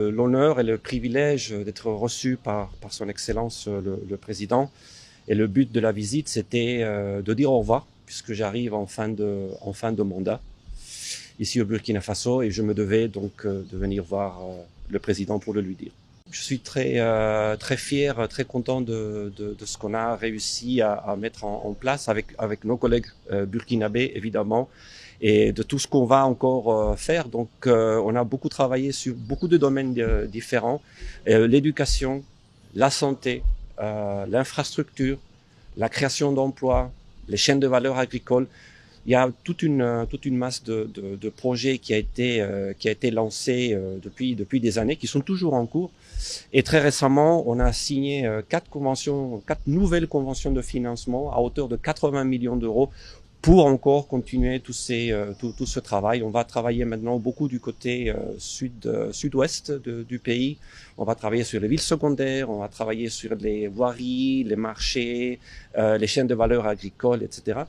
L'honneur et le privilège d'être reçu par son Excellence le Président. Et le but de la visite, c'était de dire au revoir, puisque j'arrive en fin de mandat ici au Burkina Faso, et je me devais donc de venir voir le Président pour le lui dire. Je suis très fier, très content de ce qu'on a réussi à mettre en place avec nos collègues burkinabés, évidemment, et de tout ce qu'on va encore faire. Donc, on a beaucoup travaillé sur beaucoup de domaines différents. L'éducation, la santé, l'infrastructure, la création d'emplois, les chaînes de valeur agricoles. Il y a toute une masse de projets qui a été lancée depuis des années, qui sont toujours en cours. Et très récemment, on a signé 4 nouvelles conventions de financement à hauteur de 80 millions d'euros pour encore continuer tout ce travail. On va travailler maintenant beaucoup du côté sud-ouest du pays. On va travailler sur les villes secondaires, on va travailler sur les voiries, les marchés, les chaînes de valeur agricoles, etc.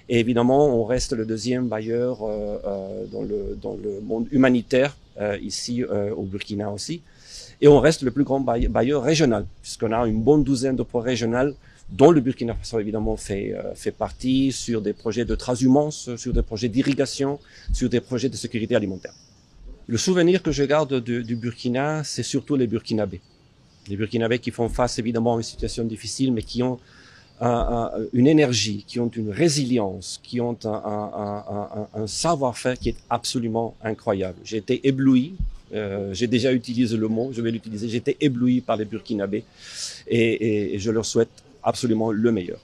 Et évidemment, on reste le deuxième bailleur dans le monde humanitaire, ici au Burkina aussi. Et on reste le plus grand bailleur régional, puisqu'on a une bonne douzaine de projets régionaux, dont le Burkina Faso évidemment fait partie, sur des projets de transhumance, sur des projets d'irrigation, sur des projets de sécurité alimentaire. Le souvenir que je garde du Burkina, c'est surtout les Burkinabés. Les Burkinabés qui font face évidemment à une situation difficile, mais qui ont une énergie, qui ont une résilience, qui ont un savoir-faire qui est absolument incroyable. J'ai été ébloui. J'ai déjà utilisé le mot, je vais l'utiliser. J'ai été ébloui par les Burkinabés et je leur souhaite absolument le meilleur.